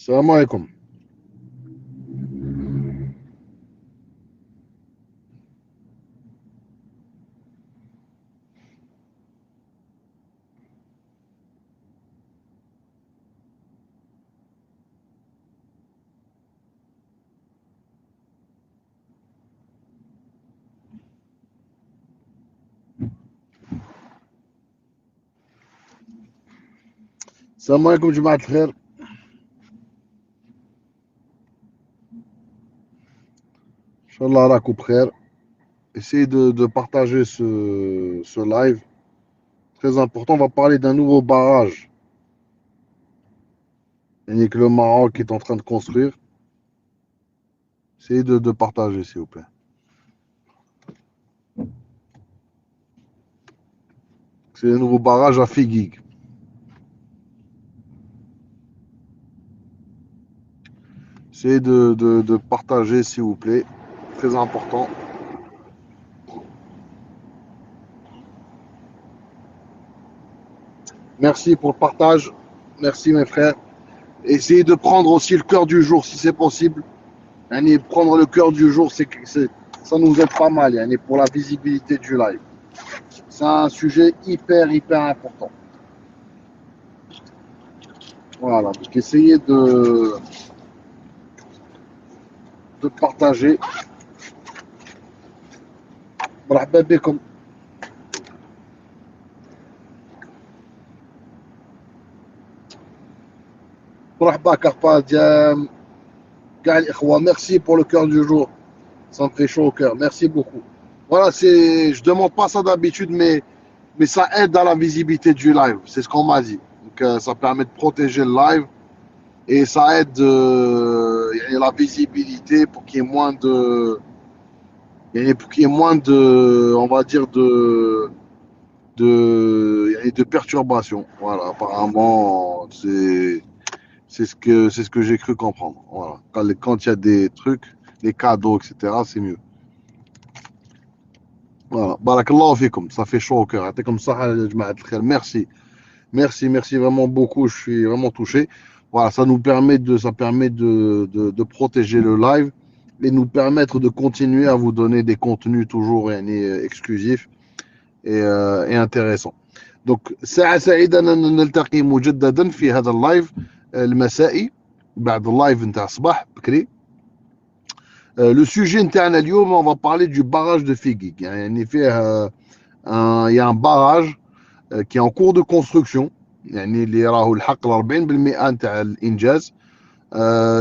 Salam alaikum. Salam alaikum, Jamaat Khair. Inch'Allah, la coupe Khair. Essayez de partager ce live. Très important, on va parler d'un nouveau barrage que le Maroc est en train de construire. Essayez de partager, s'il vous plaît. C'est le nouveau barrage à Figuig. Essayez de partager, s'il vous plaît. Très important. Merci pour le partage. Merci, mes frères. Essayez de prendre aussi le cœur du jour, si c'est possible. Prendre le cœur du jour, ça nous aide pas mal, pour la visibilité du live. C'est un sujet hyper important. Voilà, donc essayez de partager. مرحبا بكم. مرحبا كارباديان كاع الإخوة. Merci pour le cœur du jour. Ça me fait chaud au cœur. Merci beaucoup. Voilà, je demande pas ça d'habitude, mais ça aide à la visibilité du live. C'est ce qu'on m'a dit. Donc, ça permet de protéger le live et ça aide la visibilité pour qu'il y ait moins de, on va dire, de perturbations. Voilà, apparemment, c'est ce que j'ai cru comprendre. Voilà. Quand il y a des trucs, des cadeaux, etc., c'est mieux. Voilà. Barakallahu fikum. Ça fait chaud au cœur. Comme ça, merci. Merci vraiment beaucoup. Je suis vraiment touché. Voilà, ça permet de protéger le live et nous permettre de continuer à vous donner des contenus toujours exclusifs et intéressants. Donc, ساعة سعيدة أن نلتقي مجددا في هذا اللايف المسائي بعد اللايف نتاع الصباح بكري. Le sujet نتاعنا اليوم, on va parler du barrage de Figuig. Il y a un barrage qui est en cours de construction. اللي راهو الحق ل 40% نتاع الانجاز.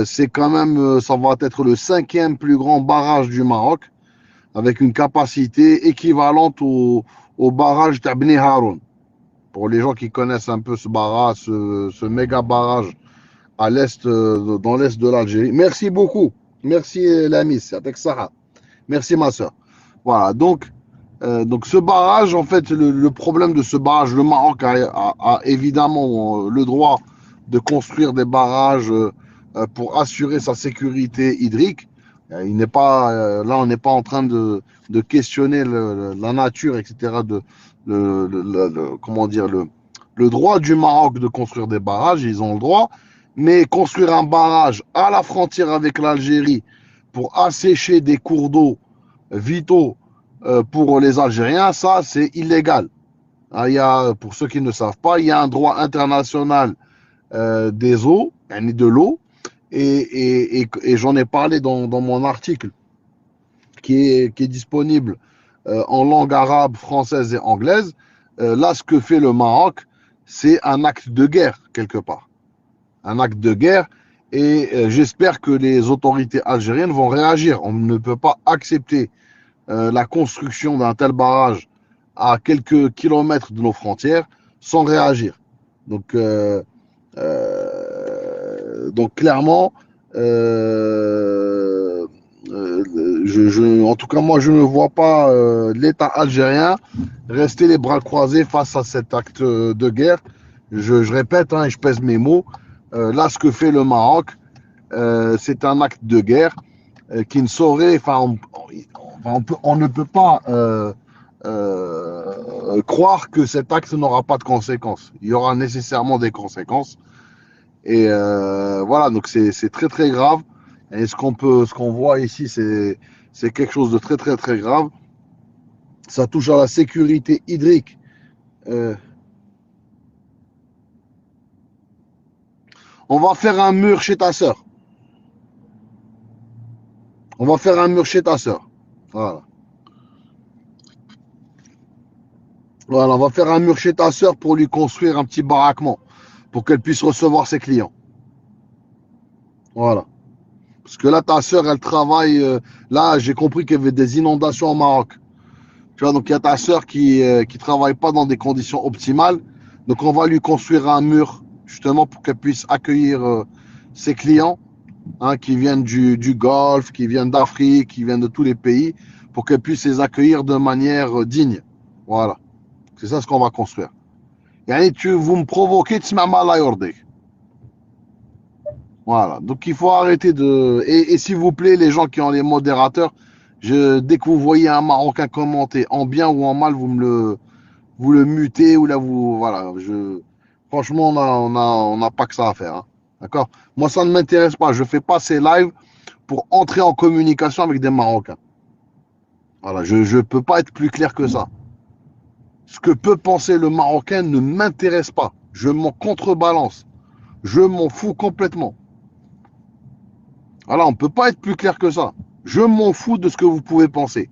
C'est quand même, ça va être le 5e plus grand barrage du Maroc avec une capacité équivalente au barrage de Beni Haroun. Pour les gens qui connaissent un peu ce barrage, ce méga barrage à l'est, dans l'est de l'Algérie. Merci beaucoup. Merci l'ami, c'est avec Sarah. Merci ma soeur. Voilà, donc ce barrage, en fait, le problème de ce barrage, le Maroc a évidemment le droit de construire des barrages pour assurer sa sécurité hydrique. Il n'est pas, là, on n'est pas en train de questionner la nature, etc. Comment dire, le droit du Maroc de construire des barrages, ils ont le droit. Mais construire un barrage à la frontière avec l'Algérie pour assécher des cours d'eau vitaux pour les Algériens, ça c'est illégal. Pour ceux qui ne savent pas, il y a un droit international des eaux, de l'eau, et j'en ai parlé dans mon article qui est disponible en langue arabe, française et anglaise. Là, ce que fait le Maroc, c'est un acte de guerre quelque part. Un acte de guerre, et j'espère que les autorités algériennes vont réagir. On ne peut pas accepter la construction d'un tel barrage à quelques kilomètres de nos frontières sans réagir. Donc clairement, en tout cas moi je ne vois pas l'État algérien rester les bras croisés face à cet acte de guerre. Je répète, je pèse mes mots. Là, ce que fait le Maroc, c'est un acte de guerre qui ne saurait, on ne peut pas croire que cet acte n'aura pas de conséquences. Il y aura nécessairement des conséquences. Et voilà, donc c'est très très grave. Et ce qu'on voit ici, c'est quelque chose de très très très grave. Ça touche à la sécurité hydrique. Euh, on va faire un mur chez ta sœur. On va faire un mur chez ta sœur. Voilà. Voilà, on va faire un mur chez ta sœur pour lui construire un petit baraquement, pour qu'elle puisse recevoir ses clients. Voilà. Parce que là, ta sœur, elle travaille. Là, j'ai compris qu'il y avait des inondations au Maroc. Tu vois, donc il y a ta sœur qui travaille pas dans des conditions optimales. Donc on va lui construire un mur, justement, pour qu'elle puisse accueillir ses clients, hein, qui viennent du Golfe, qui viennent d'Afrique, qui viennent de tous les pays, pour qu'elle puisse les accueillir de manière digne. Voilà. C'est ça ce qu'on va construire. Yani, vous me provoquez, تسمع ما لا يرضيك. Voilà. Donc il faut arrêter de. Et s'il vous plaît, les gens qui ont les modérateurs, dès que vous voyez un Marocain commenter en bien ou en mal, vous le mutez ou là vous. Voilà. Franchement, on n'a pas que ça à faire, hein. D'accord. Moi, ça ne m'intéresse pas. Je fais pas ces lives pour entrer en communication avec des Marocains. Voilà. Je ne peux pas être plus clair que ça. Ce que peut penser le Marocain ne m'intéresse pas. Je m'en contrebalance. Je m'en fous complètement. Voilà, on ne peut pas être plus clair que ça. Je m'en fous de ce que vous pouvez penser.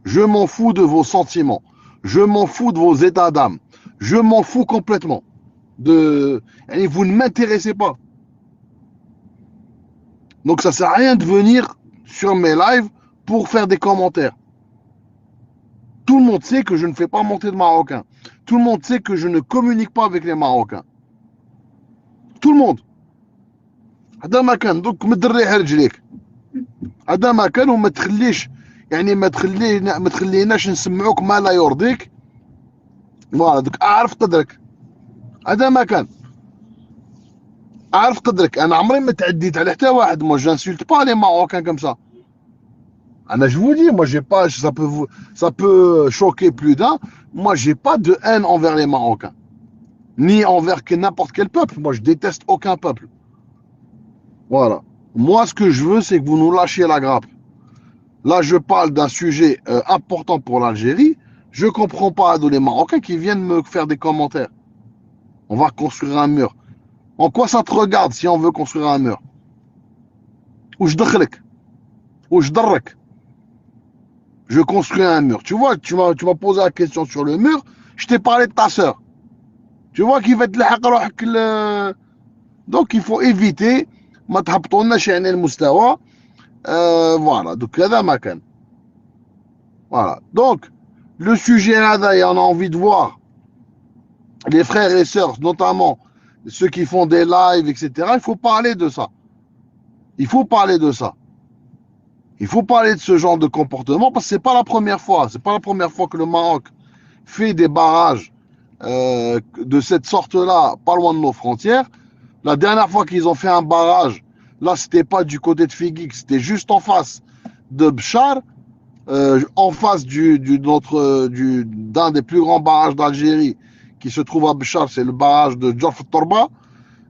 Je m'en fous de vos sentiments. Je m'en fous de vos états d'âme. Je m'en fous complètement. Et vous ne m'intéressez pas. Donc ça ne sert à rien de venir sur mes lives pour faire des commentaires. Tout le monde sait que je ne fais pas monter de Marocains. Tout le monde sait que je ne communique pas avec les Marocains. Tout le monde. هذا ما كان دوك مدريها رجليك. هذا ما كان وما تخليش يعني ما تخليناش نسمعوك ما لا يرضيك. فوالا دوك اعرف قدرك. هذا ما كان. اعرف قدرك. انا عمري ما تعديت على حتى واحد. moi j'insulte pas les Marocains comme ça. انا je vous dis, moi j'ai pas, ça peut choquer plus d'un. Moi j'ai pas de haine envers les Marocains, ni envers n'importe quel peuple. Moi je déteste aucun peuple. Voilà. Moi ce que je veux, c'est que vous nous lâchiez la grappe. Là, je parle d'un sujet important pour l'Algérie. Je ne comprends pas les Marocains qui viennent me faire des commentaires. On va construire un mur. En quoi ça te regarde si on veut construire un mur? Ou je دخلك? Ou je درك? Je construis un mur. Tu vois, tu m'as posé la question sur le mur. Je t'ai parlé de ta sœur. Tu vois qu'il va te le. Donc, il faut éviter. ما تهبطوناش يعني المستوى. Voilà. Donc, هذا ما كان. Voilà. Donc, le sujet là, on a envie de voir les frères et sœurs, notamment ceux qui font des lives, etc. Il faut parler de ça. Il faut parler de ça. Il faut parler de ce genre de comportement parce que c'est pas la première fois. C'est pas la première fois que le Maroc fait des barrages de cette sorte-là, pas loin de nos frontières. La dernière fois qu'ils ont fait un barrage, là, c'était pas du côté de Figuig, c'était juste en face de Bchar. En face d'un des plus grands barrages d'Algérie qui se trouve à Bchar, c'est le barrage de Djorf Torba.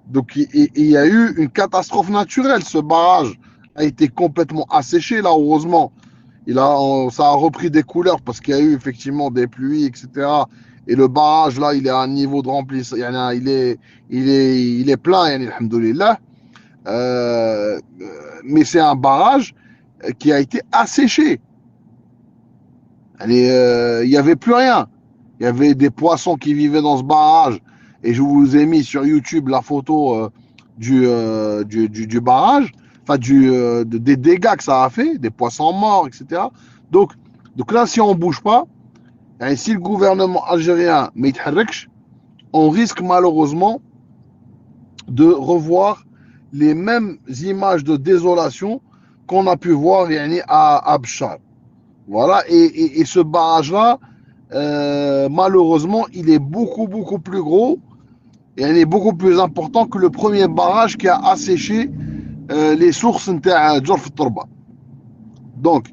Donc il y a eu une catastrophe naturelle. Ce barrage a été complètement asséché. Là, heureusement, ça a repris des couleurs parce qu'il y a eu effectivement des pluies, etc. Et le barrage, là, il est à un niveau de remplissage. Il est plein, alhamdoulilah. Mais c'est un barrage qui a été asséché. Il n'y avait plus rien. Il y avait des poissons qui vivaient dans ce barrage. Et je vous ai mis sur YouTube la photo du barrage, enfin des dégâts que ça a fait, des poissons morts, etc. Donc là, si on ne bouge pas, et si le gouvernement algérien ne يتحركش, on risque malheureusement de revoir les mêmes images de désolation qu'on a pu voir à Bchar. Voilà, et ce barrage-là, malheureusement, il est beaucoup, beaucoup plus gros et il est beaucoup plus important que le premier barrage qui a asséché les sources de Djorf Torba. Donc,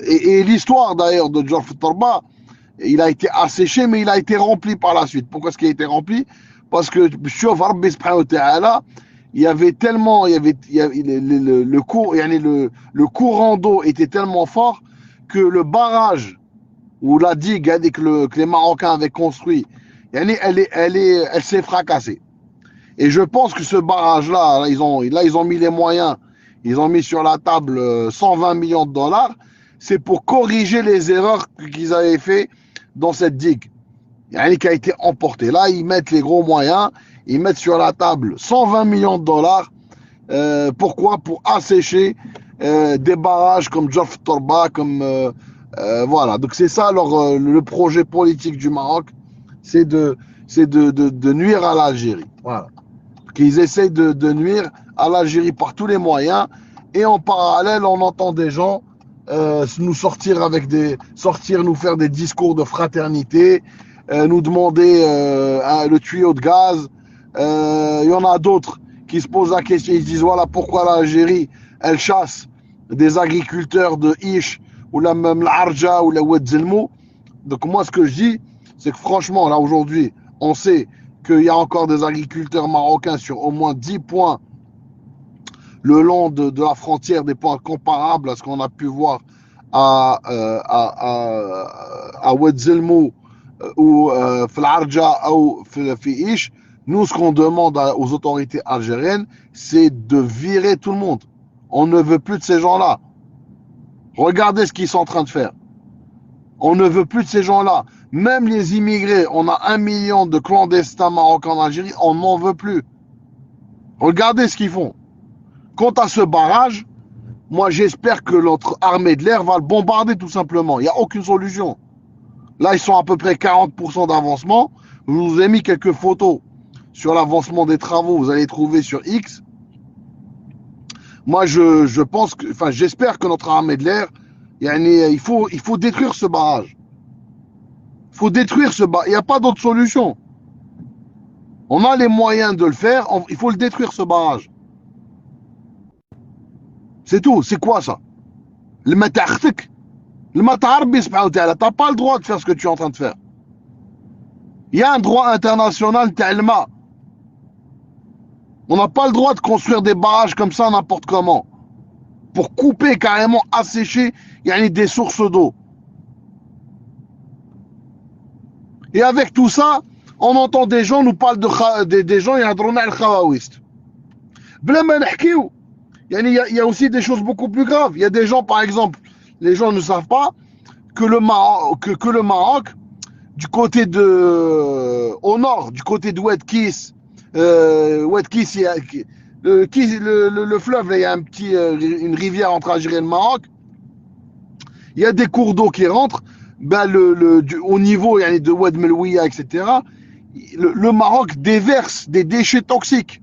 et l'histoire d'ailleurs de Djorf Torba il a été asséché, mais il a été rempli par la suite. Pourquoi est-ce qu'il a été rempli? Parce que il y avait tellement, le courant d'eau était tellement fort que le barrage ou la digue que les Marocains avaient construit, elle s'est fracassée. Et je pense que ce barrage-là, ils ont mis les moyens, ils ont mis sur la table 120 millions de dollars, c'est pour corriger les erreurs qu'ils avaient fait dans cette digue, qui a été emportée. Là, ils mettent les gros moyens, ils mettent sur la table 120 millions de dollars. Pourquoi? Pour assécher des barrages comme Jof Torba, voilà. Donc c'est ça le projet politique du Maroc, c'est de nuire à l'Algérie. Voilà. Qu'ils essayent de nuire à l'Algérie par tous les moyens. Et en parallèle, on entend des gens nous nous faire des discours de fraternité, nous demander le tuyau de gaz. Il y en a d'autres qui se posent la question, ils se disent voilà pourquoi l'Algérie, elle chasse des agriculteurs de Ish, ou la même l'Arja, ou la Oued Zelmou. Donc moi, ce que je dis, c'est que franchement, là aujourd'hui, on sait qu'il y a encore des agriculteurs marocains sur au moins 10 points le long de la frontière, des points comparables à ce qu'on a pu voir à Oued Zelmou ou Flarja ou Fiish. Nous, ce qu'on demande aux autorités algériennes, c'est de virer tout le monde. On ne veut plus de ces gens-là. Regardez ce qu'ils sont en train de faire. On ne veut plus de ces gens-là. Même les immigrés, on a 1 million de clandestins marocains en Algérie, on n'en veut plus. Regardez ce qu'ils font. Quant à ce barrage, moi j'espère que notre armée de l'air va le bombarder tout simplement. Il n'y a aucune solution. Là, ils sont à peu près 40% d'avancement. Je vous ai mis quelques photos sur l'avancement des travaux. Vous allez trouver sur X. Moi, je pense que, enfin, j'espère que notre armée de l'air, il faut détruire ce barrage. Il faut détruire ce barrage. Il n'y a pas d'autre solution. On a les moyens de le faire. Il faut le détruire, ce barrage. C'est tout. C'est quoi ça? Le mata'artik. Le mata'arbi, subhanahu wa ta'ala. T'as pas le droit de faire ce que tu es en train de faire. Il y a un droit international, ta'alma. On n'a pas le droit de construire des barrages comme ça n'importe comment. Pour couper carrément, assécher, il y a des sources d'eau. Et avec tout ça, on entend des gens nous parlent des gens, il y a le khawawist. Il y a aussi des choses beaucoup plus graves. Il y a des gens, par exemple, les gens ne savent pas que le Maroc, du côté au nord, du côté de Oued Kiss, le fleuve, là, il y a une rivière entre Algérie et le Maroc. Il y a des cours d'eau qui rentrent. Au niveau de Oued Melouia, etc., le Maroc déverse des déchets toxiques.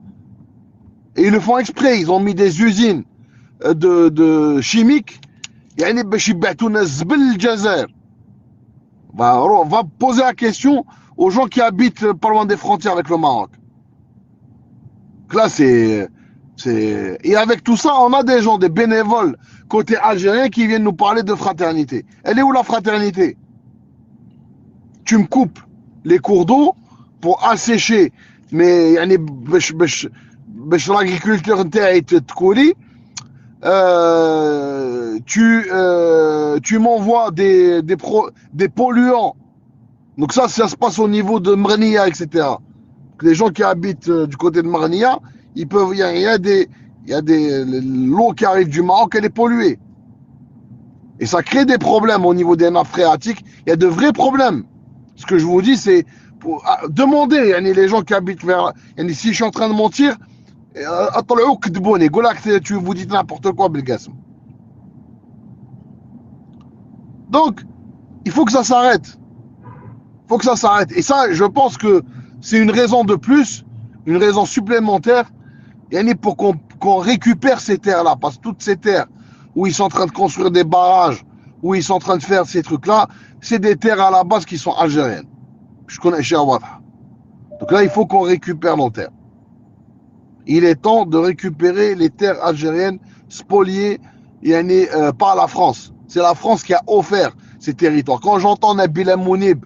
Et ils le font exprès. Ils ont mis des usines de chimiques. On va poser la question aux gens qui habitent pas loin des frontières avec le Maroc. Là, et avec tout ça, on a des gens, des bénévoles côté algérien qui viennent nous parler de fraternité. Elle est où la fraternité? Tu me coupes les cours d'eau pour assécher, mais l'agriculteur tu m'envoies des polluants. Donc ça se passe au niveau de Mrnia, etc. Les gens qui habitent du côté de Mrnia, il y a l'eau qui arrive du Maroc, elle est polluée. Et ça crée des problèmes au niveau des nappes phréatiques. Il y a de vrais problèmes. Ce que je vous dis, c'est pour demander les gens qui habitent vers. Si je suis en train de mentir, tu vous dites n'importe quoi, Belgasm. Donc, il faut que ça s'arrête. Il faut que ça s'arrête. Et ça, je pense que c'est une raison de plus, une raison supplémentaire, pour qu'on récupère ces terres-là. Parce que toutes ces terres où ils sont en train de construire des barrages, où ils sont en train de faire ces trucs-là, c'est des terres à la base qui sont algériennes. Je connais chez Awadha. Donc là, il faut qu'on récupère nos terres. Il est temps de récupérer les terres algériennes spoliées par la France. C'est la France qui a offert ces territoires. Quand j'entends Nabil Mounib,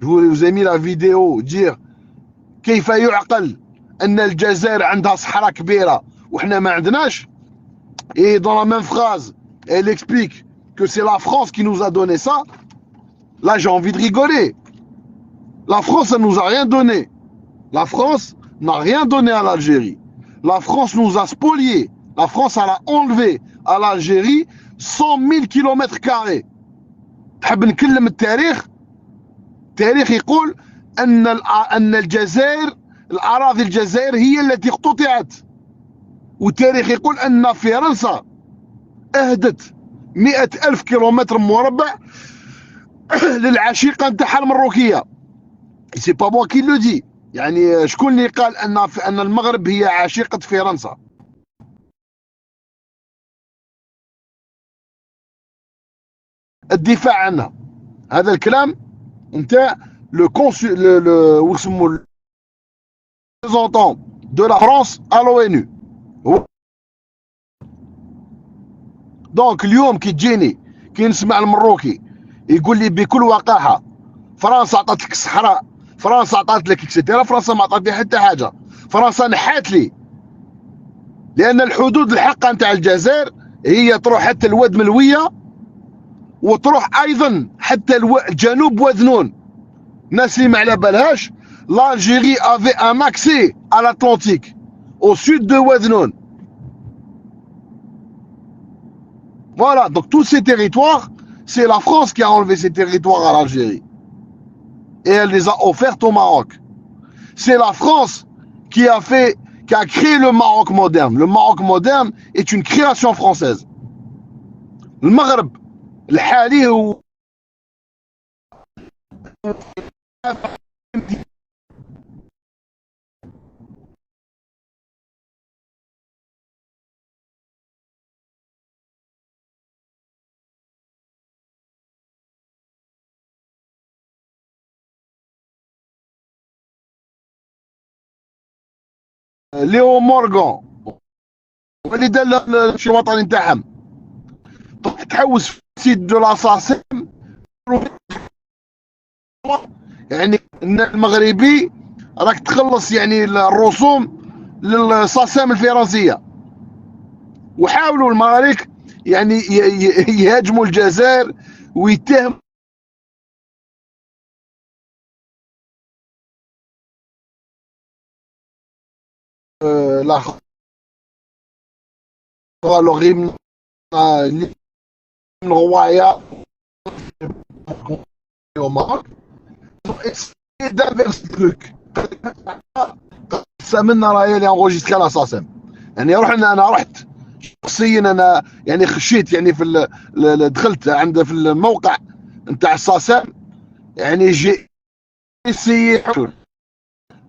je vous ai mis la vidéo, dire كيف يعقل أن الجزائر عندها صحراء كبيرة وإحنا ما عندناش. Et dans la même phrase, elle explique que c'est la France qui nous a donné ça. Là, j'ai envie de rigoler. La France, elle nous a rien donné. La France n'a rien donné à l'Algérie. La France nous a spoliés. La France, elle a enlevé à l'Algérie 100 000 km carrés. تحب نكلم التاريخ؟ التاريخ يقول أن الجزائر، الأراضي الجزائر هي التي اقتطعت. والتاريخ يقول أن فرنسا أهدت 100,000 كيلومتر مربع للعشيقة نتاعها المروكية. سي با موا كي لو دي، يعني شكون اللي قال أن المغرب هي عشيقة فرنسا؟ الدفاع عنها. هذا الكلام نتاع لو كونسول واسمو ريبريزونطون دو لا فرانس à l'ONU. دونك اليوم كي تجيني كي نسمع المروكي يقول لي بكل وقاحة فرنسا عطات لك الصحراء، فرنسا عطات لك اكسترا، فرنسا ما عطات لي حتى حاجة. فرنسا نحات لي، لأن الحدود الحقة نتاع الجزائر هي تروح حتى الواد ملوية وتروح أيضا حتى جنوب وذنون. الناس اللي ما على بالهاش، l'Algérie avait un accès à l'Atlantique au sud de Ouadhnoun. Voilà, donc tous ces territoires, c'est la France qui a enlevé ces territoires à l'Algérie. Et elle les a offerts au Maroc. C'est la France qui a créé le Maroc moderne. Le Maroc moderne est une création française. Le Maghreb, le Hali ou ليو مورغان اللي دار الشي الوطني نتاعهم تحوس في السيت دو لاساسيم. يعني المغربي راك تخلص يعني الرسوم للصاسام الفرنسيه. وحاولوا المماليك يعني يهاجموا الجزائر ويتهم لا لوغيم الروايه au Maroc. Ils ont essayé d'inverser le truc. سامنا راهي اللي انغوجيستري على اساسا. يعني انا رحت شخصيا، انا يعني خشيت يعني في دخلت عند في الموقع نتاع الساسام، يعني جي سي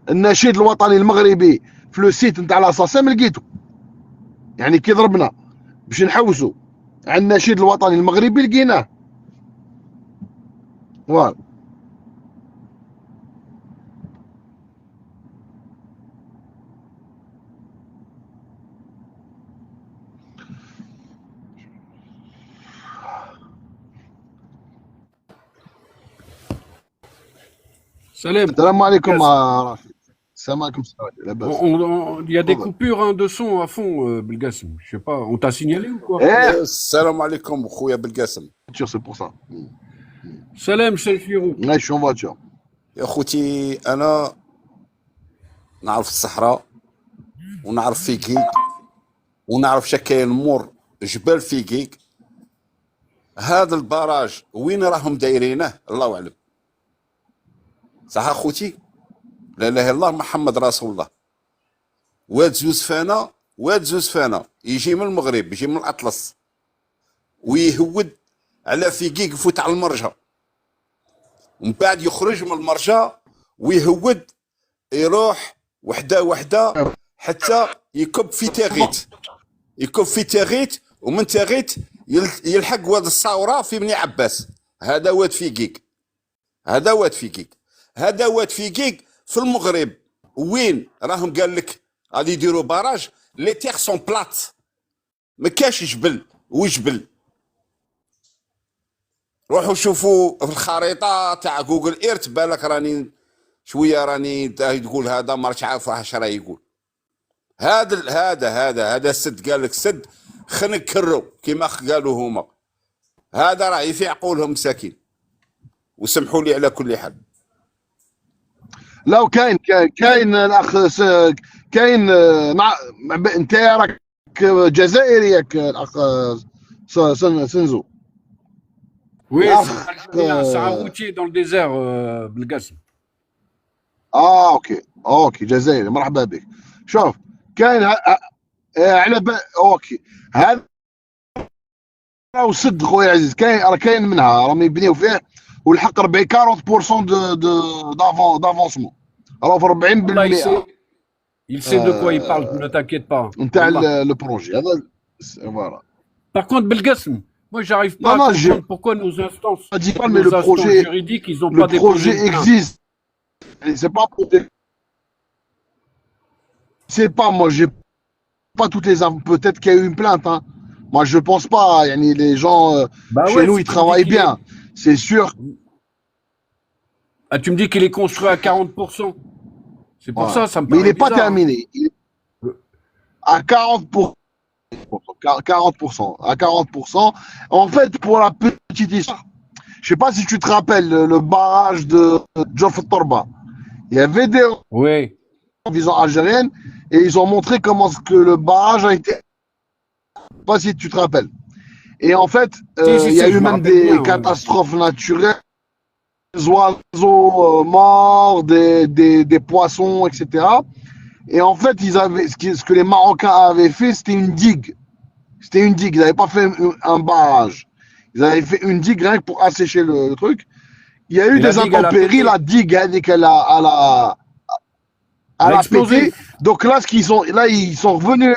النشيد الوطني المغربي في لو سيت نتاع الاساسام لقيته. يعني كي ضربنا باش نحوسوا على النشيد الوطني المغربي لقيناه. فوالا. Salam. السلام عليكم راشد. السلام عليكم. لاباس. Il y a des coupures hein, de son à fond, Belgassem. Je sais pas, on t'a signalé ou quoi? السلام عليكم خويا بالقاسم. C'est pour ça. Salam, Selfirou. Je suis en voiture. يا خوتي انا نعرف الصحراء ونعرف فيكيك ونعرف شكاين مور جبال فيكيك. هذا البراج وين راهم دايرينه الله اعلم. صح اخوتي؟ لا اله الا الله محمد رسول الله. واد زوزفانه يجي من المغرب، يجي من الاطلس ويهود على فيكيك يفوت على المرجه، ومن بعد يخرج من المرجه ويهود يروح وحده حتى يكب في تاغيت ومن تاغيت يلحق واد الصاوره في بني عباس. هذا واد فيكيك في المغرب. وين راهم قال لك غادي يديروا باراج لي تيغ سون بلات، ما كاش جبل وجبل. روحوا شوفوا في الخريطه تاع جوجل ايرت بالك راني شويه راني تقول هذا ما راش عارف اش راه يقول. هذا السد قال لك سد خنكرو كيما قالوا هما. هذا راه في عقولهم مساكين. وسمحوا لي على كل حال. لو كاين الاخ كاين انت راك جزائري ياك الاخ سنزو. Oui, الاخ c'est un routier dans le désert, بالقاسم. اوكي جزائري، مرحبا بك. شوف كاين على اوكي هذا راهو سد خويا العزيز، كاين منها راهم يبنيو فيه والحق 40% دافونسمون، راهو في 40% Il sait de quoi il parle, ne t'inquiète pas. نتاع لو بروجي هذا. فوالا. Par contre, Belgasm, moi, j'arrive pas à comprendre pourquoi nos instances, juridiques, ils ont pas déposé. Le projet existe. C'est pas pour. C'est pas, moi, j'ai pas toutes les infos. Peut-être qu'il y a eu une plainte. Hein. Moi, je pense pas. Les gens chez nous, ils travaillent bien. C'est sûr. Ah, tu me dis qu'il est construit à 40%. C'est pour ça me paraît. Mais il n'est pas terminé. À 40%. 40%. À 40%. En fait, pour la petite histoire, je sais pas si tu te rappelles le barrage de Jof Torba. Il y avait des visant algériennes et ils ont montré comment que le barrage a été. Je sais pas si tu te rappelles. Et en fait, il y a eu même des catastrophes naturelles, des oiseaux morts, des poissons, etc. Et en fait, ce que les Marocains avaient fait, c'était une digue. C'était une digue. Ils n'avaient pas fait un barrage. Ils avaient fait une digue rien que pour assécher le truc. Il y a eu des intempéries. La digue, elle a pété. Donc là, ils sont revenus.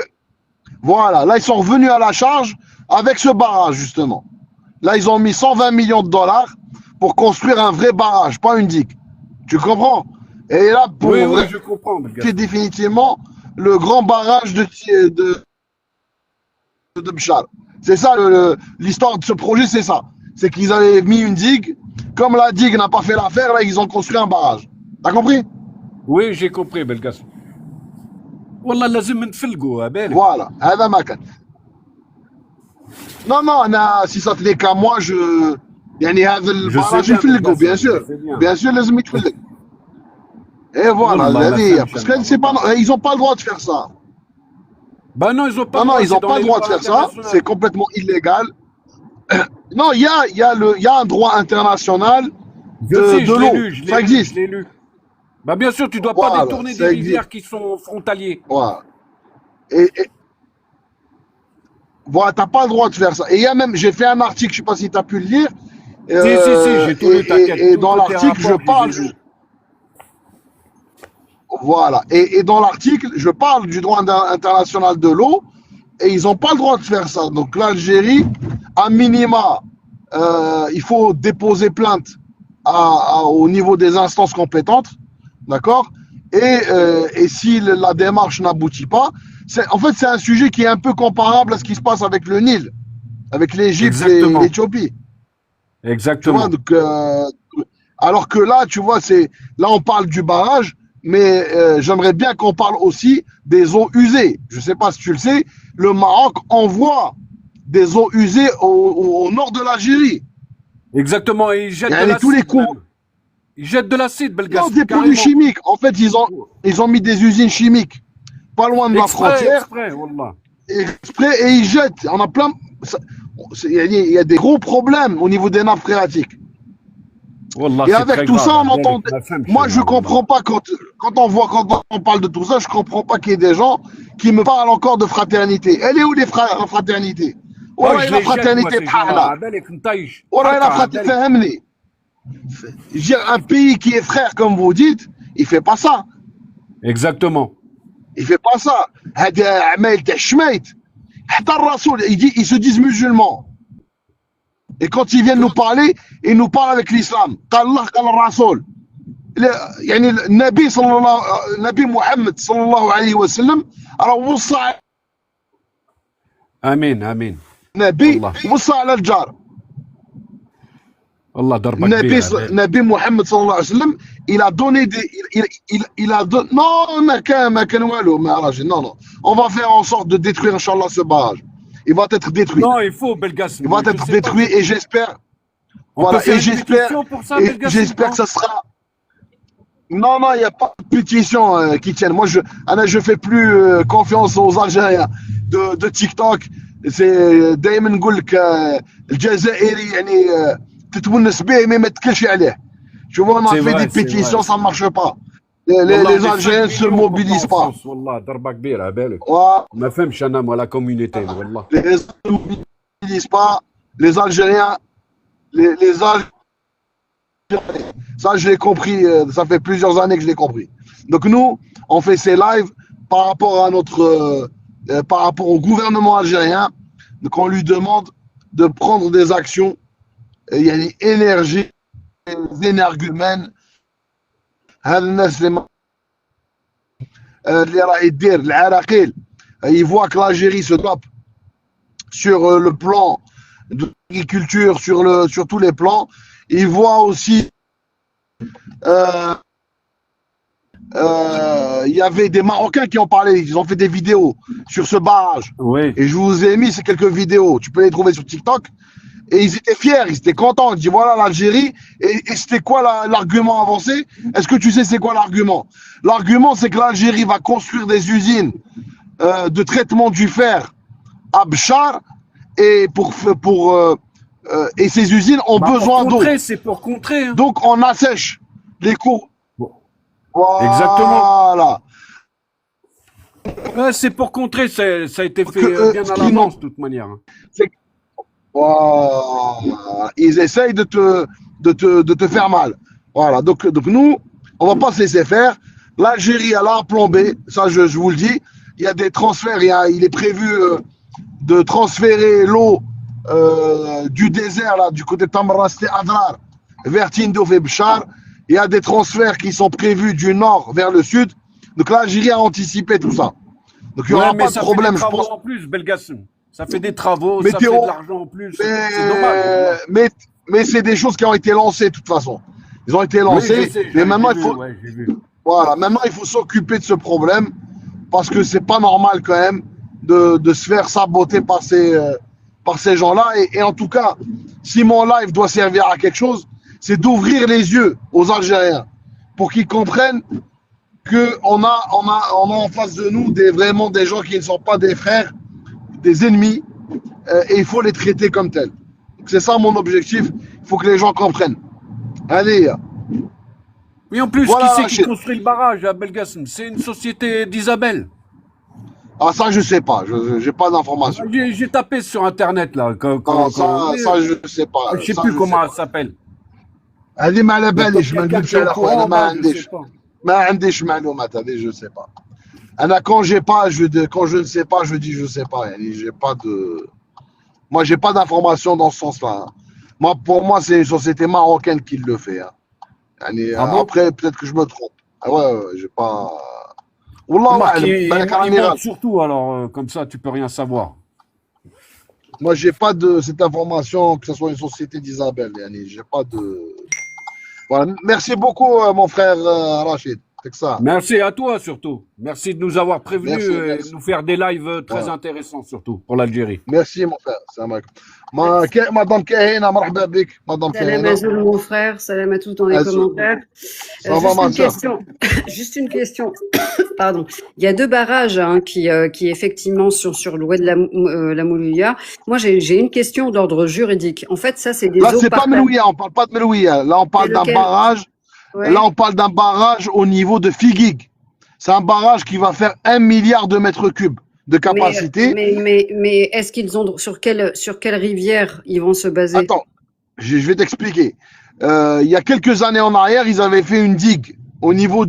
Voilà. Là, ils sont revenus à la charge avec ce barrage, justement. Là, ils ont mis 120 millions de dollars pour construire un vrai barrage, pas une digue. Tu comprends? Et là, oui, je comprends. C'est définitivement le grand barrage de Bchar. C'est ça, l'histoire de ce projet, c'est ça. C'est qu'ils avaient mis une digue. Comme la digue n'a pas fait l'affaire, là, ils ont construit un barrage. T'as compris? Oui, j'ai compris, Belgasm. Wallah, لازم نتفلقوا بالك. Voilà, هذا ما كان. Non, si ça tenait qu'à moi, هذا الباراج يفلقوا, bien sûr. Bien sûr, لازم يتفلق. Et voilà, parce que ils n'ont pas le droit de faire ça. Bah non, ils n'ont pas, ils ont pas le droit de faire ça. C'est complètement illégal. Non, il y a un droit international de l'eau. Ça existe. Je l'ai lu. Bah bien sûr, tu dois pas détourner des rivières qui sont frontaliers. Voilà. Et voilà, t'as pas le droit de faire ça. Et il y a même, j'ai fait un article, je sais pas si tu as pu le lire. Si, j'ai tout lu, t'inquiète. Et dans l'article, je parle. Voilà. Et dans l'article, je parle du droit international de l'eau et ils n'ont pas le droit de faire ça. Donc l'Algérie, à minima, il faut déposer plainte au niveau des instances compétentes, d'accord? Et si la démarche n'aboutit pas, en fait, c'est un sujet qui est un peu comparable à ce qui se passe avec le Nil, avec l'Égypte et l'Éthiopie. Exactement. Tu vois, donc, alors que là, tu vois, là on parle du barrage. Mais j'aimerais bien qu'on parle aussi des eaux usées. Je ne sais pas si tu le sais, le Maroc envoie des eaux usées au nord de l'Algérie. Exactement, et ils jettent de l'acide. Tous les cours. Ils jettent de l'acide, Belgasm. Non, des produits chimiques. En fait, ils ont mis des usines chimiques pas loin de la frontière. Exprès, et ils jettent. On a plein. Il y a des gros problèmes au niveau des nappes phréatiques. Wallah, et avec tout ça, on entend. Moi, je comprends pas quand on parle de tout ça, je comprends pas qu'il y ait des gens qui me parlent encore de fraternité. Elle est où les fraternités? Où est la fraternité? Où est la fraternité? Un pays qui est frère, comme vous dites, il fait pas ça. Exactement. Il fait pas ça. Ils se disent musulmans. Et quand ils viennent nous parler, ils nous parlent avec l'islam. Allah, Allah, Rasoul. يعني النبي النبي محمد صلى الله عليه وسلم راه وصى. امين. نبي وصى على الجار. Allah darba kbira. Nabi Mohammed sallallahu alayhi wa sallam, il a donné des. Il a donné. Non, non. On va faire en sorte de détruire, Inch'Allah, ce barrage. Il va être détruit. Non, il faut, Belgassem. Il va être détruit et j'espère. Voilà, et j'espère que ça sera. Non, il n'y a pas de pétition qui tienne. Moi, je fais plus confiance aux Algériens de TikTok. C'est دايما نقول لك الجزائري يعني تتونس به mais ما تكلش عليه. Tu vois, on a fait des pétitions, ça ne marche pas. Les Algériens ne se mobilisent pas. والله ضربة كبيرة بالك. ما فهمش أنا moi la communauté والله. Les Algériens ne se mobilisent pas. Les Algériens, les Algériens. Ça, je l'ai compris, ça fait plusieurs années que je l'ai compris. Donc nous, on fait ces lives par rapport à par rapport au gouvernement algérien. Donc on lui demande de prendre des actions. Il y a des énergies, des énergumènes. Ils voient que l'Algérie se dope sur le plan de l'agriculture, sur tous les plans. Ils voient aussi il y avait des Marocains qui ont parlé, ils ont fait des vidéos sur ce barrage. Oui. Et je vous ai mis ces quelques vidéos, tu peux les trouver sur TikTok. Et ils étaient fiers, ils étaient contents. Ils disent voilà l'Algérie. Et c'était quoi l'argument avancé? Est-ce que tu sais c'est quoi l'argument? L'argument, c'est que l'Algérie va construire des usines de traitement du fer à Bchar et et ces usines ont besoin d'eau. C'est pour contrer. Hein. Donc on assèche les cours. Bon. Voilà. Exactement. C'est pour contrer, ça a été fait bien à l'avance de toute manière. Voilà. Ils essayent de te faire mal. Voilà. Donc nous, on va pas se laisser faire. L'Algérie, elle a un plan B. Ça, je vous le dis. Il y a des transferts. Il est prévu de transférer l'eau du désert, là, du côté de Tamarasté Adrar, vers Tindouf et Bchar. Il y a des transferts qui sont prévus du nord vers le sud. Donc l'Algérie a anticipé tout ça. Donc il n'y aura pas de problème, je pense. En plus, Belgassem. Ça fait des travaux, ça fait de l'argent en plus. C'est dommage. Mais c'est des choses qui ont été lancées de toute façon. Ils ont été lancés. Oui, mais maintenant, maintenant, il faut s'occuper de ce problème parce que c'est pas normal quand même de se faire saboter par ces gens-là. Et en tout cas, si mon live doit servir à quelque chose, c'est d'ouvrir les yeux aux Algériens pour qu'ils comprennent qu'on a en face de nous vraiment des gens qui ne sont pas des frères, des ennemis, et il faut les traiter comme tels. C'est ça mon objectif, il faut que les gens comprennent. Allez. Mais en plus, voilà, qui c'est qui construit le barrage à Belgassem? C'est une société d'Isabelle. Ah ça je sais pas, je n'ai pas d'informations. J'ai tapé sur internet là. Ça je sais pas. Je sais plus comment elle s'appelle. هذه ما على باليش ما نقولش على خويا انا ما عنديش معلومات هذه je sais pas. انا quand je ne sais pas je dis je sais pas. J'ai pas de moi j'ai pas d'informations dans ce sens-là. Moi pour moi c'est une société marocaine qui le fait. Après peut-être que je me trompe. J'ai pas Wallah surtout alors comme ça tu peux rien savoir. Moi j'ai pas de cette information que ce soit une société d'Isabelle. J'ai pas de. Voilà. Merci beaucoup mon frère Rachid. Ça. Merci à toi surtout. Merci de nous avoir prévenus et de nous faire des lives très intéressants surtout pour l'Algérie. Merci mon frère. Madame Kahina, marhaba bik. Madame Kahina. Salam mon frère, salam à tous dans les commentaires. Juste une question. Pardon. Il y a deux barrages qui effectivement sont sur l'ouest de la Moulouya. Moi j'ai une question d'ordre juridique. En fait ça c'est des eaux. Là c'est pas Moulouya, on parle pas de Moulouya. Là on parle d'un barrage. Ouais. Là, on parle d'un barrage au niveau de Figuig. C'est un barrage qui va faire 1 milliard de mètres cubes de capacité. Mais est-ce qu'ils ont sur quelle rivière ils vont se baser? Attends, je vais t'expliquer. Il y a quelques années en arrière, ils avaient fait une digue au niveau en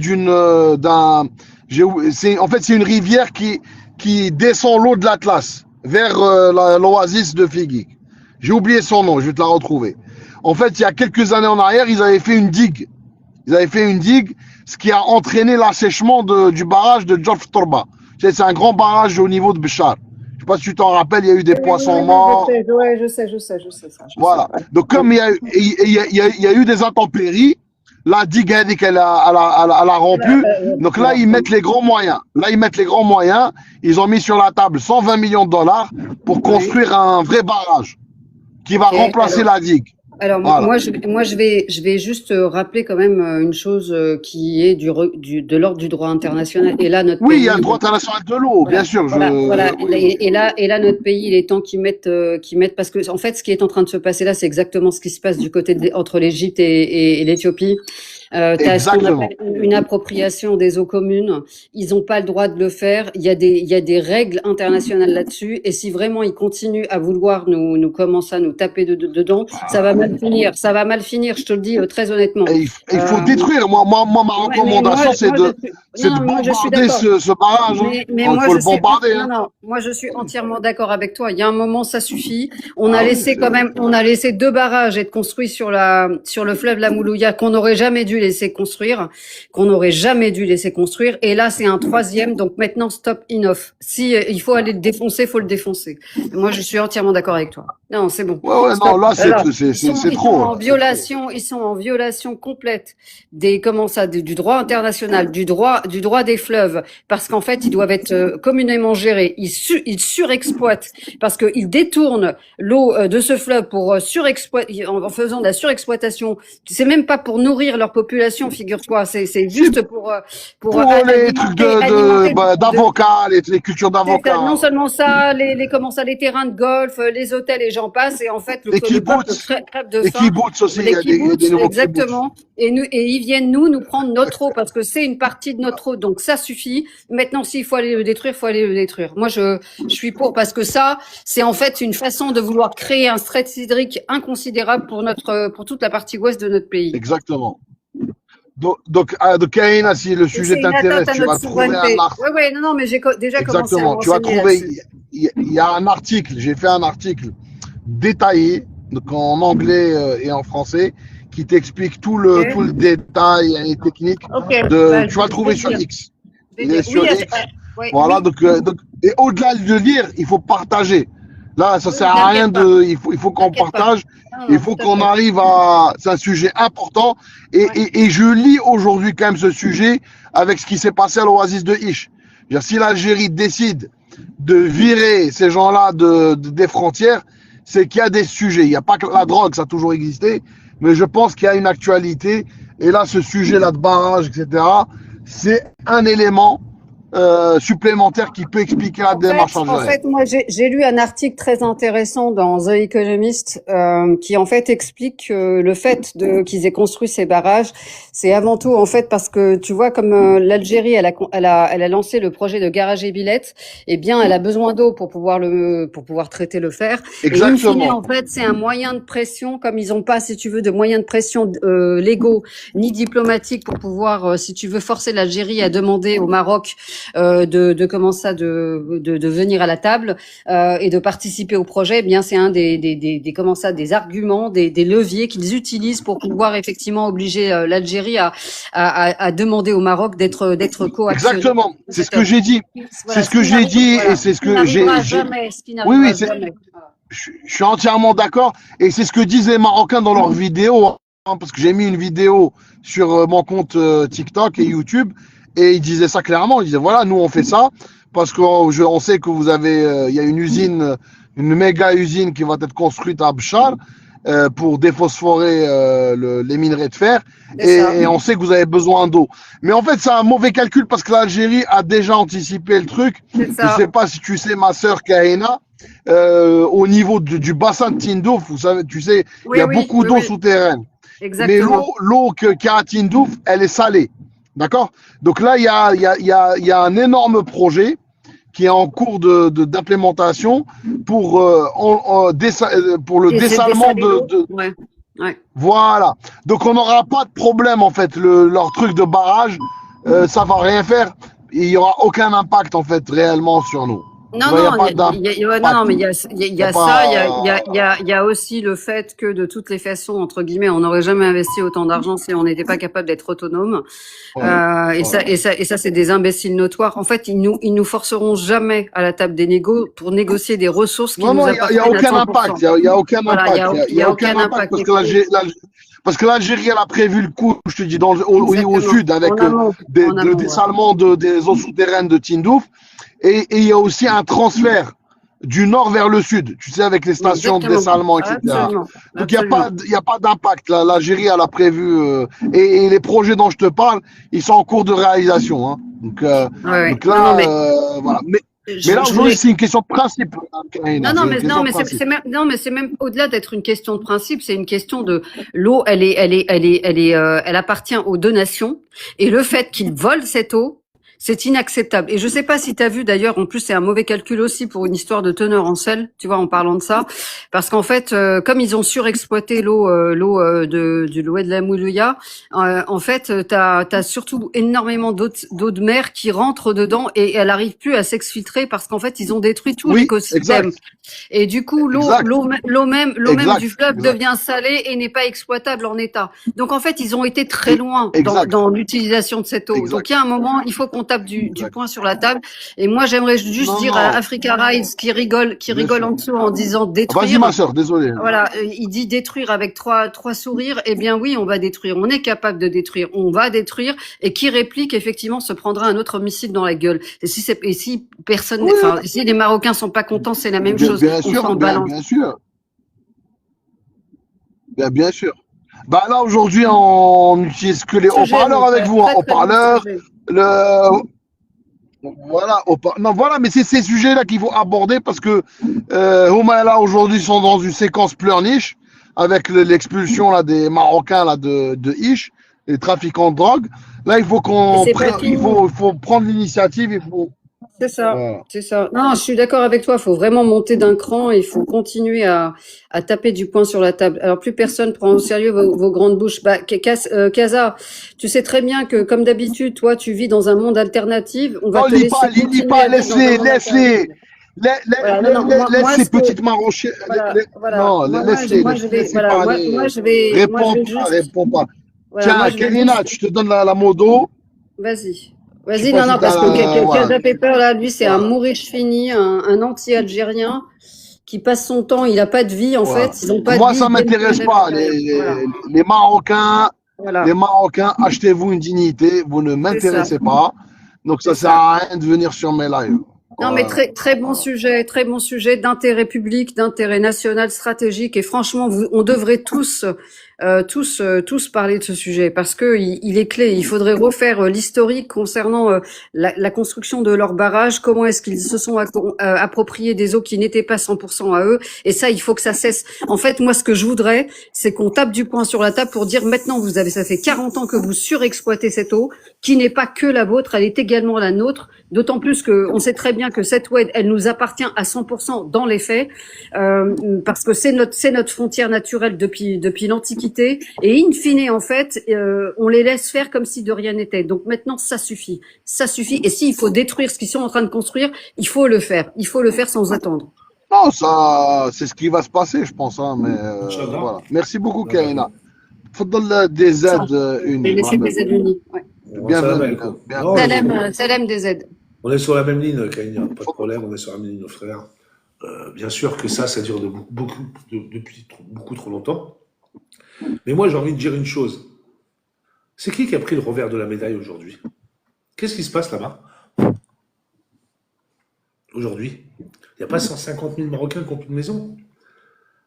fait, c'est une rivière qui descend l'eau de l'Atlas vers l'oasis de Figuig. J'ai oublié son nom, je vais te la retrouver. En fait, il y a quelques années en arrière, ils avaient fait une digue. Ce qui a entraîné l'assèchement du barrage de Djorf Torba. C'est un grand barrage au niveau de Bchar. Je sais pas si tu t'en rappelles, il y a eu des poissons Oui, morts. je sais ça. Voilà. Donc, comme il y a eu des intempéries, la digue, elle a rompu. Donc là, ils mettent les grands moyens. Ils ont mis sur la table 120 millions de dollars pour construire un vrai barrage qui va remplacer la digue. Alors voilà. moi je vais juste rappeler quand même une chose qui est de l'ordre du droit international. Et là notre pays, il y a le droit international de l'eau, bien sûr. Voilà. Et là notre pays, il est temps qu'ils mettent parce que en fait ce qui est en train de se passer là, c'est exactement ce qui se passe du côté entre l'Égypte et l'Éthiopie. T'as ce qu'on appelle une appropriation des eaux communes. Ils n'ont pas le droit de le faire. Il y a des règles internationales là-dessus. Et si vraiment ils continuent à vouloir nous commencer à nous taper dedans, ça va mal finir. Ça va mal finir. Je te le dis très honnêtement. Et il faut détruire. Moi, ma recommandation, c'est de bombarder ce barrage. Il faut le bombarder. Non, moi je suis entièrement d'accord avec toi. Il y a un moment, ça suffit. On a laissé 2 barrages être construits sur le fleuve la Moulouya qu'on n'aurait jamais dû laisser construire. Et là, c'est un 3e. Donc maintenant, stop, enough. Si il faut aller le défoncer, faut le défoncer. Moi, je suis entièrement d'accord avec toi. Non, c'est bon. Ouais, non, là, c'est trop. Ils sont en violation complète du droit international, du droit des fleuves, parce qu'en fait, ils doivent être communément gérés. Ils surexploitent, parce qu'ils détournent l'eau de ce fleuve pour en faisant de la surexploitation. C'est même pas pour nourrir leur population, figure-toi. C'est juste pour les trucs d'avocats, les cultures d'avocats. Non seulement ça, les terrains de golf, les hôtels et j'en passe. Et en fait, le peuple crève de faim. Les kibbutz aussi, il y a des nouveaux exactement. Et ils viennent nous prendre notre eau parce que c'est une partie de notre eau. Donc ça suffit. Maintenant, s'il faut aller le détruire, faut aller le détruire. Moi, je suis pour parce que ça, c'est en fait une façon de vouloir créer un stress hydrique inconsidérable pour toute la partie ouest de notre pays. Exactement. Donc Kaina, si le sujet t'intéresse, tu vas trouver un article. Oui, non, mais j'ai déjà commencé à tu vas trouver. Il y a un article. J'ai fait un article détaillé, donc en anglais et en français, qui t'explique tout le détail et technique. Tu vas le trouver sur X. Il est sur X. Voilà. Donc, et au-delà de lire, il faut partager. Là, ça sert à rien il faut qu'on partage. Il faut qu'on arrive c'est un sujet important. Et je lis aujourd'hui quand même ce sujet avec ce qui s'est passé à l'oasis de Isch. Si l'Algérie décide de virer ces gens-là des frontières, c'est qu'il y a des sujets. Il n'y a pas que la drogue, ça a toujours existé, mais je pense qu'il y a une actualité. Et là, ce sujet-là de barrage, etc., c'est un élément supplémentaire qui peut expliquer la démarche algérienne. En fait, moi, j'ai lu un article très intéressant dans The Economist qui en fait explique le fait qu'ils aient construit ces barrages, c'est avant tout en fait parce que tu vois comme l'Algérie, elle a lancé le projet de Garage et Villette, eh bien, elle a besoin d'eau pour pouvoir traiter le fer. Exactement. Et in fine, en fait, c'est un moyen de pression, comme ils n'ont pas, si tu veux, de moyens de pression légaux ni diplomatiques pour pouvoir, si tu veux, forcer l'Algérie à demander au Maroc de venir à la table et de participer au projet. Eh bien, c'est un des arguments, des leviers qu'ils utilisent pour pouvoir effectivement obliger l'Algérie à demander au Maroc d'être coactionné. Exactement. C'est ce que j'ai dit. C'est ce que j'ai dit et c'est ce que j'ai. Oui, je suis entièrement d'accord et c'est ce que disent les Marocains dans leurs vidéos, parce que j'ai mis une vidéo sur mon compte TikTok et YouTube. Et il disait ça clairement, il disait voilà, nous on fait ça parce qu'on sait que vous avez, il y a une usine, une méga usine qui va être construite à Bchar pour déphosphorer les minerais de fer et on sait que vous avez besoin d'eau. Mais en fait c'est un mauvais calcul parce que l'Algérie a déjà anticipé le truc. Je sais pas si tu sais ma sœur Kaina, au niveau du bassin de Tindouf, vous savez, tu sais, il y a beaucoup d'eau souterraine. Exactement. Mais l'eau qu'il y a à Tindouf, elle est salée. D'accord? Donc là, il y a un énorme projet qui est en cours d'implémentation pour le dessalement de Voilà. Donc on n'aura pas de problème en fait. Leur truc de barrage, ça va rien faire. Il y aura aucun impact en fait réellement sur nous. Non, Il n'y a non, pas non, non, d'impact. mais il y a Il n'y a ça, pas. il y a aussi le fait que de toutes les façons, entre guillemets, on n'aurait jamais investi autant d'argent si on n'était pas capable d'être autonome. Ouais, ouais. Et ça, c'est des imbéciles notoires. En fait, ils nous forceront jamais à la table des négos pour négocier des ressources qui Non, nous non, il n'y a appartiennent à aucun 100%. impact. Il y a aucun Voilà, impact. Il il y y a a aucun aucun impact impact. parce que l'Algérie, elle a prévu le coup, je te dis, au Exactement. sud, avec En amont. En le amont, ouais. dessalement des eaux souterraines de Tindouf. Et il y a aussi un transfert du nord vers le sud, tu sais, avec les stations de Exactement. dessalement, etc. Absolument. Donc, Absolument. il y a pas d'impact. L'Algérie, elle a prévu. Et les projets dont je te parle, ils sont en cours de réalisation. Hein. Ouais, ouais. Donc Non, non, là, mais voilà. Mais là, je aujourd'hui, voulais. c'est une question de principe, Karina. C'est une Non, question de mais principe. non, mais c'est même au-delà d'être une question de principe, c'est une question de l'eau, elle appartient aux deux nations, et le fait qu'ils volent cette eau, c'est inacceptable. Et je sais pas si tu as vu d'ailleurs, en plus c'est un mauvais calcul aussi pour une histoire de teneur en sel, tu vois, en parlant de ça, parce qu'en fait, comme ils ont surexploité de l'eau de la Moulouya, en fait, t'as surtout énormément d'eau de mer qui rentre dedans et elle arrive plus à s'exfiltrer parce qu'en fait, ils ont détruit tout Oui, l'écosystème. exact. Et du coup, Exact. l'eau même du fleuve Exact. devient salée et n'est pas exploitable en état. Donc en fait, ils ont été très loin Exact. dans l'utilisation de cette eau. Exact. Donc il y a un moment, il faut qu'on tape du poing sur la table. Et moi, j'aimerais juste Non, dire à non. Africa Rise qui rigole en dessous en disant Vas-y, détruire. ma soeur, désolé. Voilà, il dit détruire avec trois sourires. Eh bien oui, on va détruire. On est capable de détruire. On va détruire. Et qui réplique effectivement se prendra un autre missile dans la gueule. Et si personne, Oui. enfin si les Marocains sont pas contents, c'est la même chose. Bien On sûr, s'en balance. bien sûr. Bien sûr. Bah là, aujourd'hui, on n'utilise que les haut-parleurs avec vous. Hein. Haut-parleurs, le. Voilà, non, voilà, mais c'est ces sujets-là qu'il faut aborder parce que Houma et là aujourd'hui sont dans une séquence pleurniche avec l'expulsion là des Marocains là de Isch, les trafiquants de drogue. Là, il faut faut prendre l'initiative. Il faut. C'est ça, Voilà. c'est ça. Non, je suis d'accord avec toi. Il faut vraiment monter d'un cran. Il faut continuer à taper du poing sur la table. Alors plus personne prend au sérieux vos grandes bouches. Bah, Kaza, tu sais très bien que comme d'habitude, toi, tu vis dans un monde alternatif. On va Non, te laisser continuer à vivre dans un monde alternatif. Voilà, non, non, laisse ces ce que- petites marochées. voilà. Non, laisse-les. Moi, je vais, Laisse-les voilà, parler. moi, je vais juste, Réponds pas. voilà, Tiens, moi, je vais Karina, juste, je te donne la modo. vas-y. Je sais Vas-y, pas non, si non, parce que voilà. Kaza Pepper, là, lui, c'est un Voilà. Moorish fini, un anti-algérien qui passe son temps, il a pas de vie, en Voilà. fait. Ils ont pas Moi, de vie. ça m'intéresse pas. Les Marocains, Voilà. les Marocains, achetez-vous une dignité. Vous ne m'intéressez pas. Donc, ça sert à rien de venir sur mes lives. Non, mais très bon sujet d'intérêt public, d'intérêt national, stratégique. Et franchement, on devrait tous parler de ce sujet parce que il est clé. Il faudrait refaire l'historique concernant la construction de leurs barrages. Comment est-ce qu'ils se sont appropriés des eaux qui n'étaient pas 100% à eux. Et ça, il faut que ça cesse. En fait, moi, ce que je voudrais, c'est qu'on tape du poing sur la table pour dire maintenant, ça fait 40 ans que vous surexploitez cette eau, qui n'est pas que la vôtre, elle est également la nôtre. D'autant plus que on sait très bien que cette eau, elle nous appartient à 100% dans les faits, parce que c'est notre frontière naturelle depuis l'Antiquité. Et in fine, en fait, on les laisse faire comme si de rien n'était. Donc maintenant, ça suffit. Et s'il faut détruire ce qu'ils sont en train de construire, il faut le faire. Il faut le faire sans attendre. Non, ça, c'est ce qui va se passer, je pense. Hein, mais voilà. Merci beaucoup, Karina. Faudel des aides unies. Des aides unies. Ouais. Bienvenue. Salam des aides. On est sur la même ligne, Karina. Pas de problème, on est sur la même ligne, nos frères. Bien sûr que ça dure depuis beaucoup trop longtemps. Mais moi, j'ai envie de dire une chose. C'est qui a pris le revers de la médaille aujourd'hui? Qu'est-ce qui se passe là-bas? Aujourd'hui, il n'y a pas 150 000 Marocains qui ont plus de maison.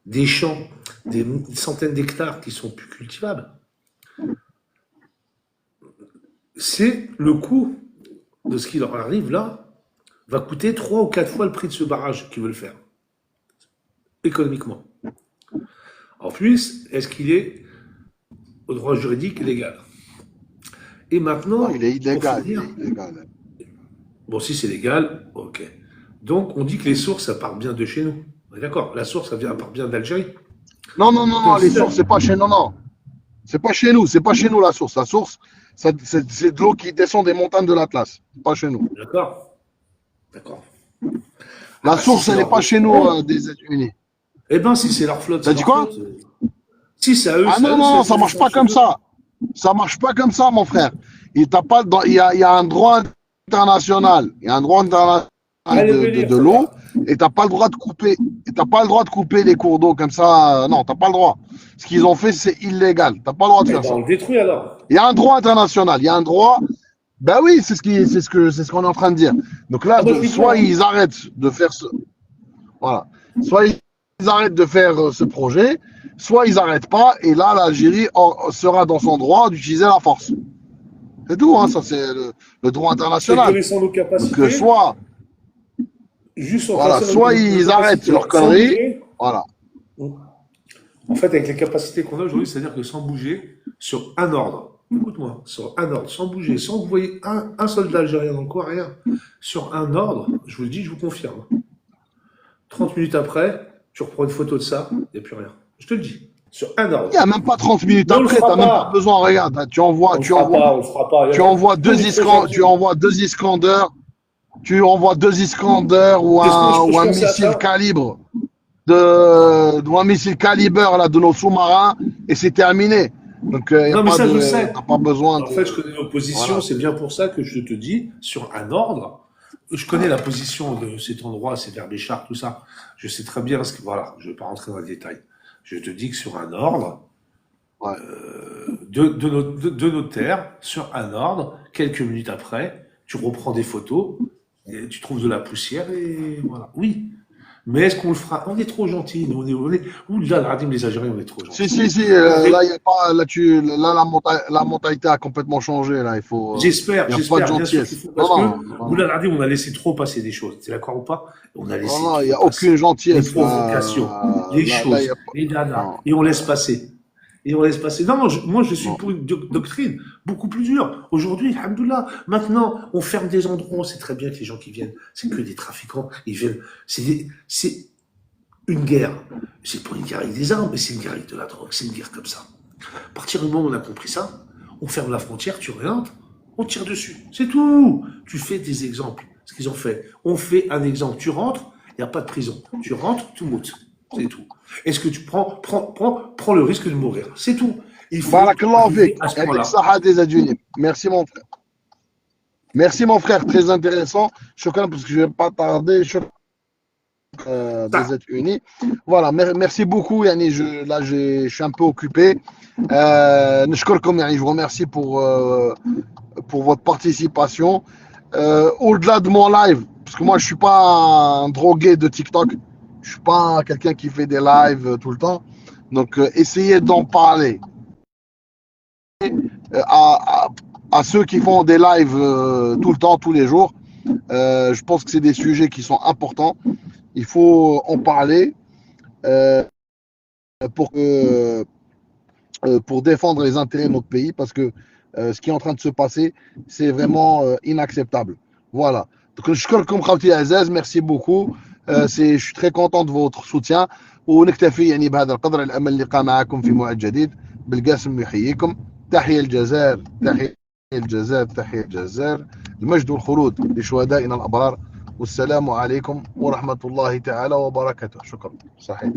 Des champs, des centaines d'hectares qui sont plus cultivables. C'est le coût de ce qui leur arrive là, va coûter 3 ou 4 fois le prix de ce barrage qu'ils veulent faire, économiquement. En plus, est-ce qu'il est au droit juridique légal? Et maintenant, non, il est illégal. Bon, si c'est légal, ok. Donc, on dit que les sources, ça part bien de chez nous. D'accord, la source, ça part bien d'Algérie. Non, les sources, c'est pas chez nous, non. C'est pas chez nous la source. La source, c'est de l'eau qui descend des montagnes de l'Atlas. Pas chez nous. D'accord. La source, elle n'est pas chez nous, des États-Unis. Eh ben, si c'est leur flotte. T'as dit quoi? Si c'est à eux. Ah non, ça marche pas comme ça. Ça marche pas comme ça, mon frère. Il y a un droit international. Il y a un droit international de l'eau. Et t'as pas le droit de couper. Et t'as pas le droit de couper les cours d'eau comme ça. Non, t'as pas le droit. Ce qu'ils ont fait, c'est illégal. T'as pas le droit de faire ça. On le détruit alors. Il y a un droit international. Il y a un droit. Ben oui, c'est ce qu'on est en train de dire. Donc là, soit ils arrêtent de faire ce. Voilà. Soit ils arrêtent de faire ce projet, soit ils n'arrêtent pas, et là, l'Algérie sera dans son droit d'utiliser la force. C'est tout, hein, ça c'est le droit international. Connaissant nos capacités. Donc, soit ils arrêtent leur connerie, voilà. En fait, avec les capacités qu'on a aujourd'hui, c'est-à-dire que sans bouger, sur un ordre, écoute-moi, sur un ordre, sans bouger, sans vous voyez un soldat algérien dans le coin, rien, sur un ordre, je vous le dis, je vous confirme. 30 minutes après, tu reprends une photo de ça, il n'y a plus rien. Je te le dis. Sur un ordre. Il n'y a même pas 30 minutes après, tu n'as même pas besoin. Regarde, tu envoies deux Iskanders, ou un missile calibre ou un missile calibre là, de nos sous-marins et c'est terminé. Donc, non, mais ça, je sais. T'as pas besoin en fait, je connais nos positions, voilà. C'est bien pour ça que je te dis, sur un ordre, je connais la position de cet endroit, c'est vers Béchar, tout ça. Je sais très bien ce que, voilà, je ne vais pas rentrer dans le détail. Je te dis que sur un ordre, ouais. De nos terres, sur un ordre, quelques minutes après, tu reprends des photos, et tu trouves de la poussière et voilà. Oui. Mais est-ce qu'on le fera? On est trop gentils, nous. Ouh là, les Algériens, on est trop gentils. Si. Là, y a pas, la mentalité a complètement changé. Là, il faut. J'espère. Pas de gentillesse. Parce que on a laissé trop passer des choses. T'es d'accord ou pas? On a laissé. Non, il n'y a aucune gentillesse. Les provocations, les choses, les nanas. Et on laisse passer. Non, moi, je suis pour une doctrine beaucoup plus dure. Aujourd'hui, alhamdoulilah, maintenant, on ferme des endroits. On sait très bien que les gens qui viennent, c'est que des trafiquants. Ils viennent. C'est une guerre. C'est pas une guerre avec des armes, mais c'est une guerre avec de la drogue. C'est une guerre comme ça. À partir du moment où on a compris ça, on ferme la frontière, tu rentres, on tire dessus. C'est tout. Tu fais des exemples. Ce qu'ils ont fait. On fait un exemple. Tu rentres, il n'y a pas de prison. Tu rentres, tu moutes. C'est tout. Est-ce que tu prends le risque de mourir? C'est tout. Il faut Merci mon frère. Très intéressant. Shukran, parce que je ne vais pas tarder. Des États-Unis. Voilà, merci beaucoup. Yani, je suis un peu occupé. Je vous remercie pour votre participation. Au-delà de mon live, parce que moi je suis pas un drogué de TikTok. Je suis pas quelqu'un qui fait des lives tout le temps. Donc, essayez d'en parler à ceux qui font des lives tout le temps, tous les jours. Je pense que c'est des sujets qui sont importants. Il faut en parler pour défendre les intérêts de notre pays parce que ce qui est en train de se passer, c'est vraiment inacceptable. Voilà. Donc, merci beaucoup. Je suis très content de votre soutien ونكتفي يعني بهذا القدر. الامل اللقاء معكم في موعد جديد. بالقاسم يحييكم. تحية الجزائر تحية الجزائر المجد والخلود لشهدائنا الابرار والسلام عليكم ورحمة الله تعالى وبركاته. شكرا صحيح.